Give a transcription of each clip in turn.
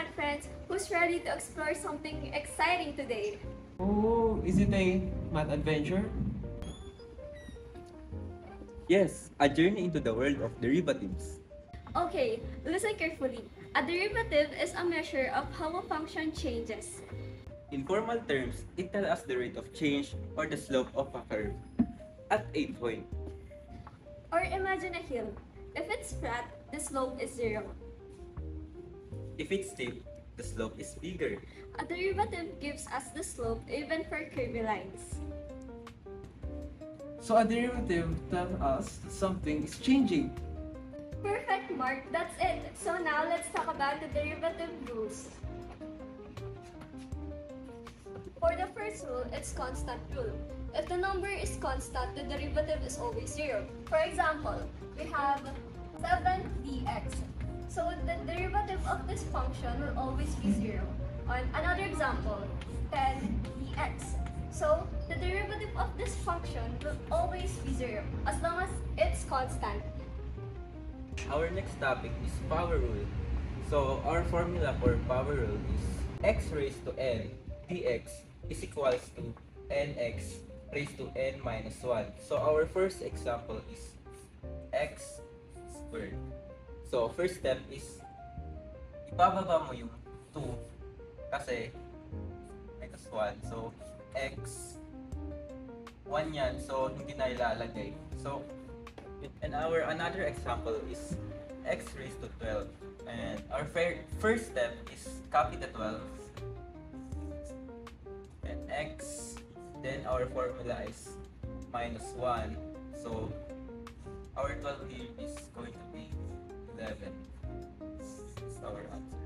math friends who's ready to explore something exciting today. Oh, is it a math adventure? Yes, a journey into the world of derivatives. Okay, listen carefully. A derivative is a measure of how a function changes. In formal terms, it tells us the rate of change or the slope of a curve at a point. Or imagine a hill. If it's flat, the slope is 0. If it's steep, the slope is bigger. A derivative gives us the slope even for curvy lines. So a derivative tells us something is changing. Perfect, Mark. That's it. So now let's talk about the derivative rules. For the first rule, it's constant rule. If the number is constant, the derivative is always 0. For example, we have 7dx. So the derivative of this function will always be 0. On another example, 10dx. So the derivative of this function will always be 0 as long as it's constant. Our next topic is power rule. So our formula for power rule is x raised to n dx is equals to nx raised to n minus 1. So our first example is x squared. So first step is ibababa mo yung 2 kasi minus 1. So x 1 yan. So hindi na ilalagay. So and our another example is x raised to 12. And our first step is copy the 12 and x, then our formula is minus 1. So our 12 here is going to be 11. This is our answer.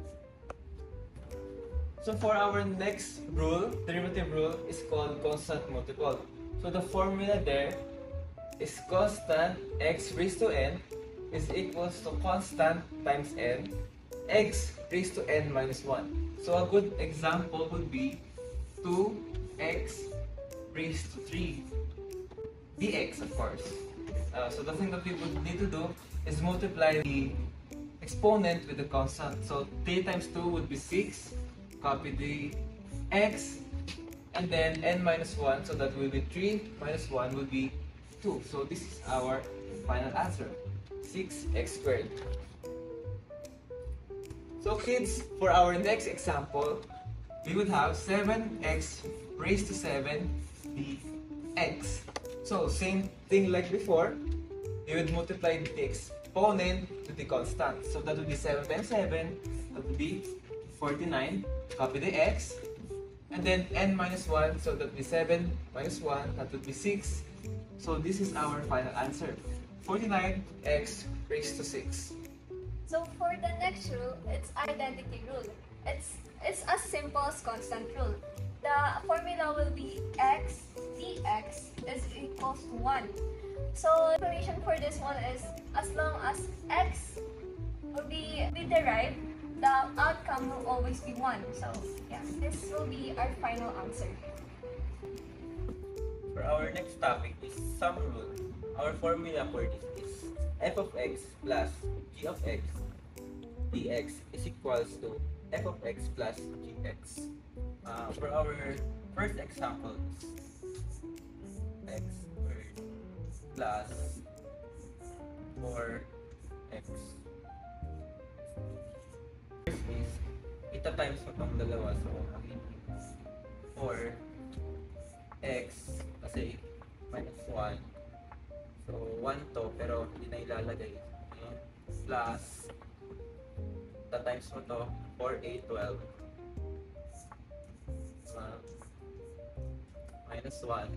So for our next rule, derivative rule is called constant multiple. So the formula there is constant x raised to n is equals to constant times n x raised to n minus 1. So a good example would be 2x raised to 3 dx, of course. So the thing that we would need to do is multiply the exponent with the constant. So 3 times 2 would be 6. Copy the x, and then n minus 1, so that will be 3 minus 1 will be 2. So this is our final answer, 6x squared. So kids, for our next example, we would have 7x raised to 7 dx. So same thing like before, we would multiply the exponent to the constant. So that would be 7 times 7, that would be 49. Copy the x, and then n minus 1, so that would be 7 minus 1, that would be 6. So this is our final answer, 49x raised to 6. So for the next rule, it's identity rule. It's as simple as constant rule. The formula will be x dx is equals to 1. So the explanation for this one is as long as x will be derived, the outcome will always be 1. So yeah, this will be our final answer. For our next topic is sum rule. Our formula for this is f of x plus g of x dx is equals to f of x plus gx. For our first example is x squared plus 4x. First is ita-times mo itong dalawa, so magiging 4x kasi minus 1. So 1 to pero hindi na ilalagay. Ayan. Plus ita-times mo to 4a 12. Minus 1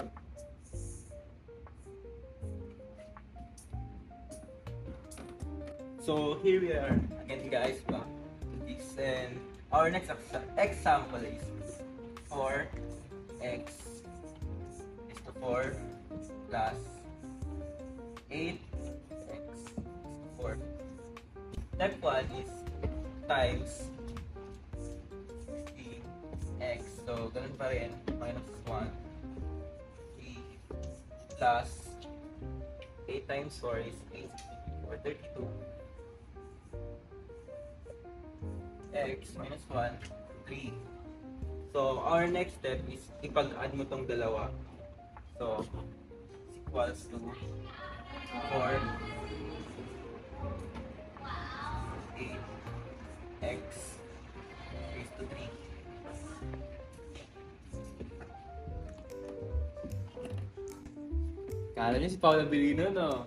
2. So here we are again guys, back to this, and our next example is 4x is to 4 plus 8x is to 4. Step 1 is times x, so ganun pa rin, minus 1 plus 8 times 4 is 8 or 32. x minus 1, 3. So, our next step is ipag-add mo tong dalawa. So, is equals to 4, 8x raised to 3. Kala niyo si Paolo Abilino, no?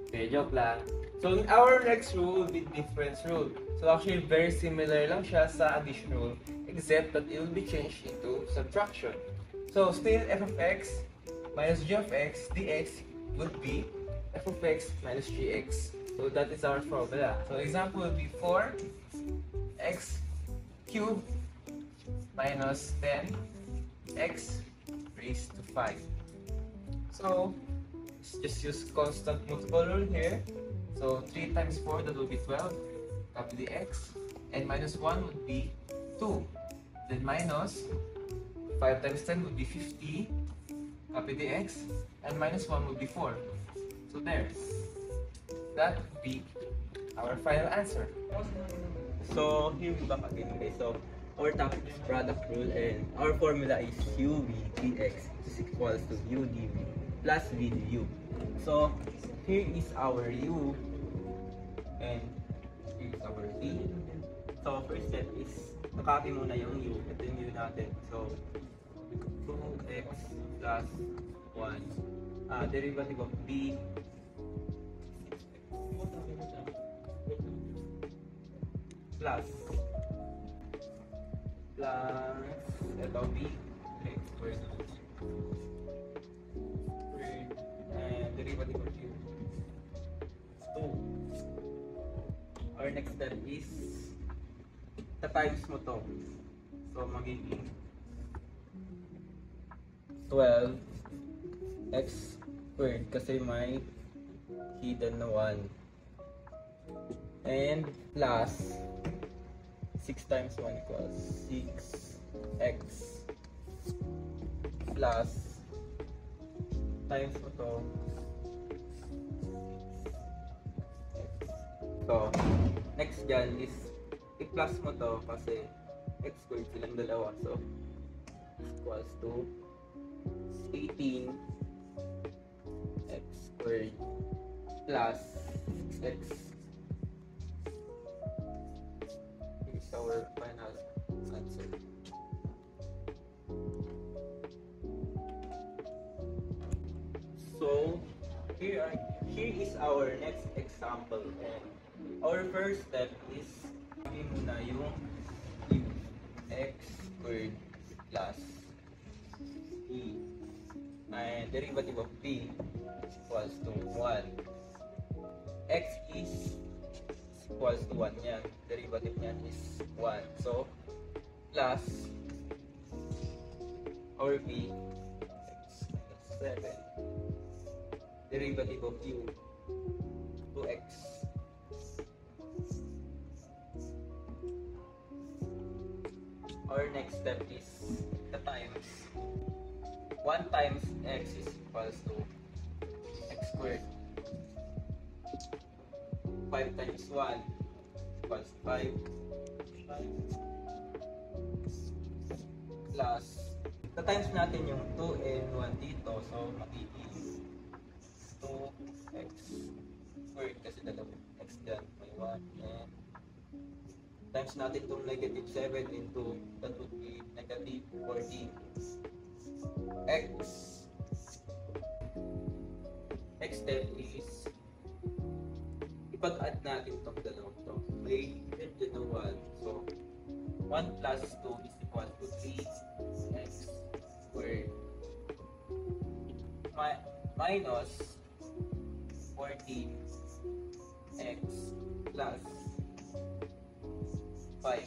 Okay, joke lang. So, our next rule will be difference rule. So, actually, very similar lang siya sa addition rule, except that it will be changed into subtraction. So, still, f of x minus g of x dx would be f of x minus gx. So, that is our formula. So, example would be 4x cubed minus 10x raised to 5. So, just use constant multiple rule here. So 3 times 4, that will be 12. Copy the x. And minus 1 would be 2. Then minus 5 times 10 would be 50. Copy the x. And minus 1 would be 4. So there. That would be our final answer. So, here we back again, guys. So, our topic is product rule and our formula is uv dx is equals to u dv plus v du. So, here is our u and here is our v. So, first step is nakaki muna yung u. Ito yung u natin. So, 2x plus 1 derivative of b plus ito b x squared and derivative of u is 2. Our next step is ta-times mo to. So magiging 12 x squared kasi may hidden na 1 and plus 6 times 1 equals 6x plus times mo to. So, next dyan is i-plus mo to kasi x squared silang dalawa. So, equals to 18 x squared plus 6x. Here's our final answer. So, here is our next example, and our first step is sabihin muna yung u x squared plus e and derivative of b is equals to 1. X is equals to 1 yan. Derivative niyan is 1. So, plus our b x minus 7. Derivative of u 2x. Our next step is the times. 1 times x is equals to x squared. 5 times 1 equals 5. Plus, the-times natin yung 2 and 1 dito. So, magiging 2x squared kasi dalawang x dyan. May 1 and times natin itong negative 7 into that would be negative 14 x. Next step is ipag-add natin itong dalawang to. May hidden dyan na 1. So 1 plus 2 is equal to 3x squared minus 14x plus 5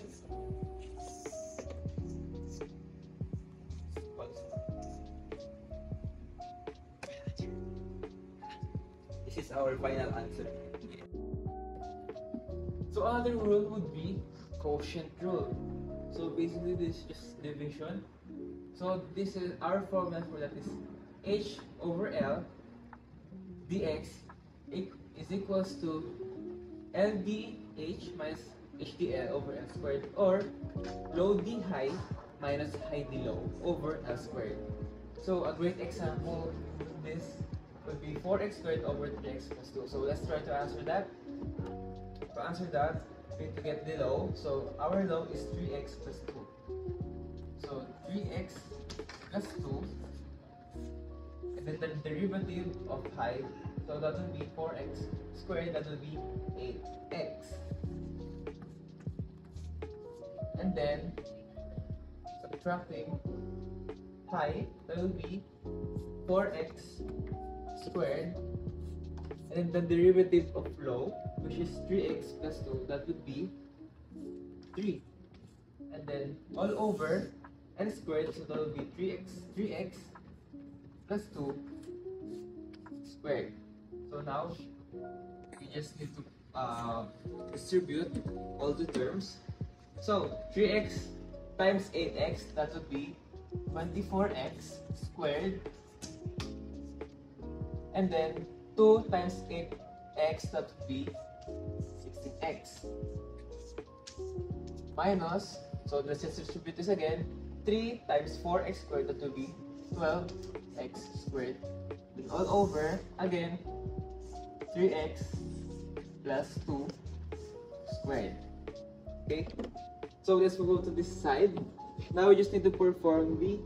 equals. This is our final answer. So another rule would be quotient rule. So basically this is just division. So this is our formula for that is h over l dx is equals to LDH minus HDL over L squared, or low D high minus high D low over L squared. So a great example of this would be 4x squared over 3x plus 2. So let's try to answer that. To answer that, we need to get the low. So our low is 3x plus 2. So 3x plus 2, and then the derivative of high, so that will be 4x squared, that will be 8x. And then subtracting high, that will be 4x squared, and then the derivative of low, which is 3x plus 2, that would be 3. And then all over L squared, so that will be 3x plus 2 squared. So now we just need to distribute all the terms. So 3x times 8x, that would be 24x squared, and then 2 times 8x, that would be 16x, minus, so let's just distribute this again, 3 times 4x squared, that will be 12x squared, and all over again 3x plus 2 squared. Okay, so let's move on to this side. Now we just need to perform the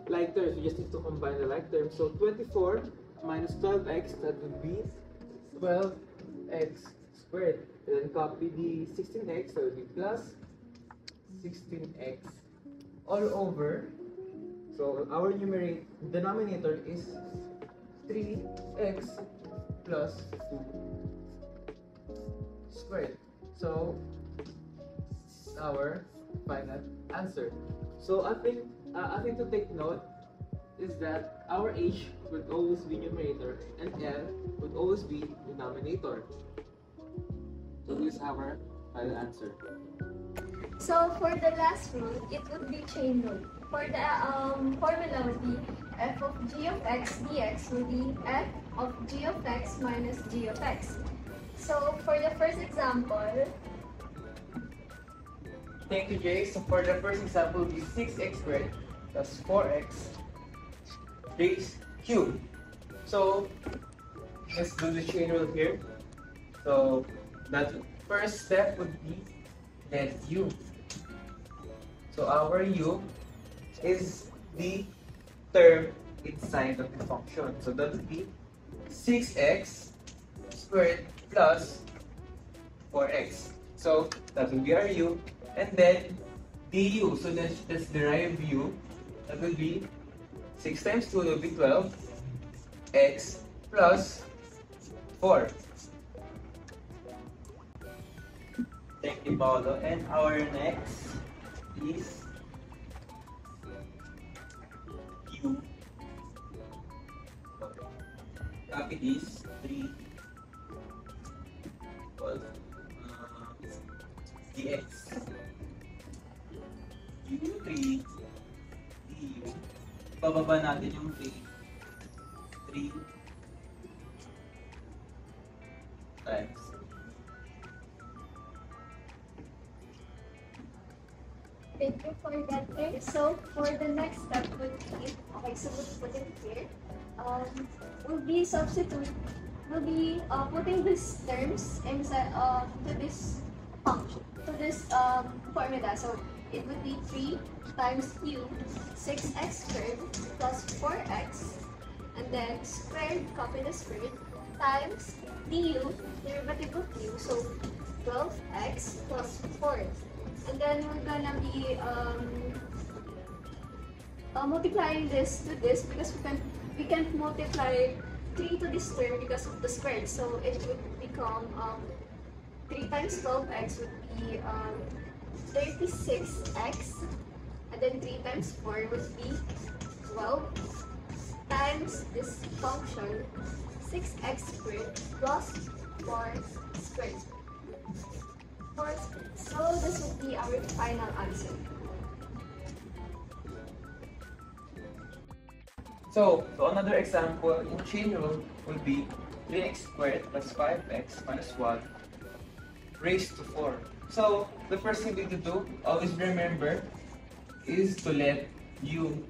like terms. We just need to combine the like terms. So 24 minus 12x, that would be 12x squared. And then copy the 16x, that would be plus 16x all over. So our denominator is 3x plus 2 squared. So our final answer. So I think to take note is that our h would always be numerator and L would always be denominator. So this is our final answer. So for the last rule, it would be chain rule. For the formula would be f of g of x dx will be f of g of x minus g of x. So for the first example, Thank you, Jay. So for the first example, will be 6x squared plus 4x raised cubed. So let's do the chain rule here. So that first step would be get u. So our u is the term inside of the function. So that would be 6x squared plus 4x. So that will be our u. And then du, so let's derive u. That will be 6 times 2 will be 12 x plus 4. Thank you, Paolo. And our next is u. Copy this 3 dx. u3 du. Bababa natin yung 3 times. thank you for that thing. So for the next step would be, okay, so we'll put it here. We'll be putting these terms inside to this function, to this formula. So it would be 3 times u, 6x squared plus 4x, and then squared, copy the squared, times du, derivative of u, so 12x plus 4. And then we're gonna be multiplying this to this because we can't multiply 3 to this term because of the squared. So it would become 3 times 12x would be 36x, and then 3 times 4 would be 12 times this function 6x squared plus 4 squared. So this would be our final answer. So another example in chain rule would be 3x squared plus 5x minus 1 raised to 4. So, the first thing we need to do, always remember, is to let u.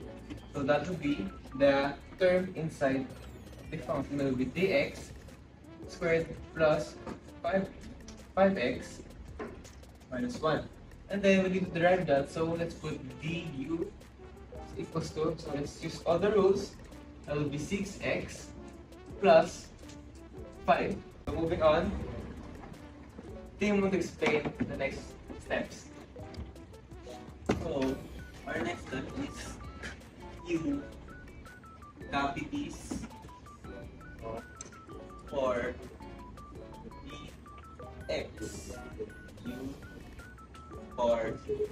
So that will be the term inside the function. It will be dx squared plus 5x minus 1. And then we need to derive that, so let's put du equals to, so let's use all the rules. That will be 6x plus 5. So moving on, Tim will explain the next steps. So, our next step is you copy this for the x. U for the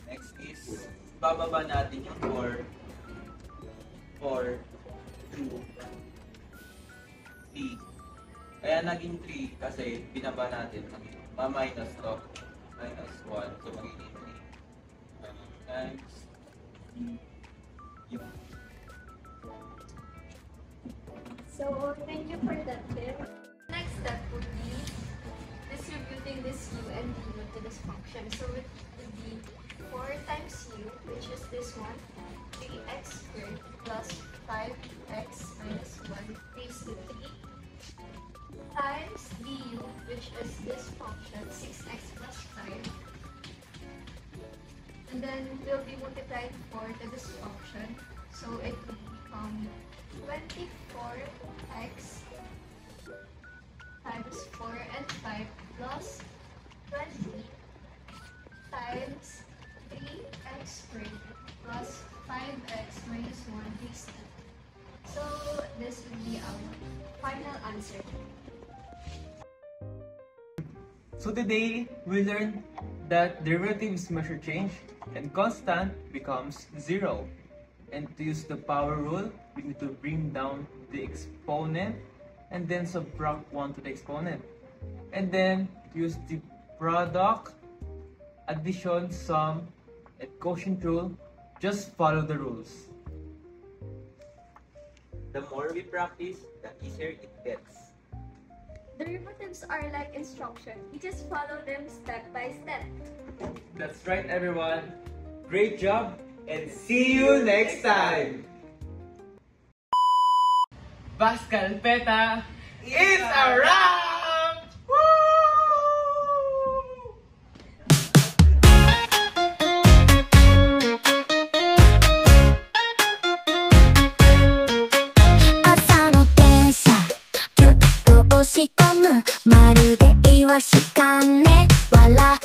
next is bababa natin yung for 2 3. Kaya naging 3 kasi binaba natin ma-minus to. Minus 1. So magiging 3 times u. So, thank you for that tip. Next step would be distributing this u and du to this function. So, it would be 4 times u, which is this one, 3x squared plus 5x minus 1 raised to 3, times du, which is this function, 6x plus 5. And then we'll be multiplying 4 to this function. So, it would become 24x times 4 and 5 plus 20 times 3x squared plus 5x minus 1 raised to 2. So this would be our final answer. So today, we learned that derivative is measure change and constant becomes 0. And to use the power rule, we need to bring down the exponent and then subtract 1 to the exponent. And then use the product, addition, sum, and quotient rule. Just follow the rules. The more we practice, the easier it gets. Derivatives are like instruction. You just follow them step by step. That's right, everyone. Great job, and see you next time. Pascal Peta, it's a wrap! Woo! Asa no densha, gyutto oshikomu, marude iwashi kan ne, wala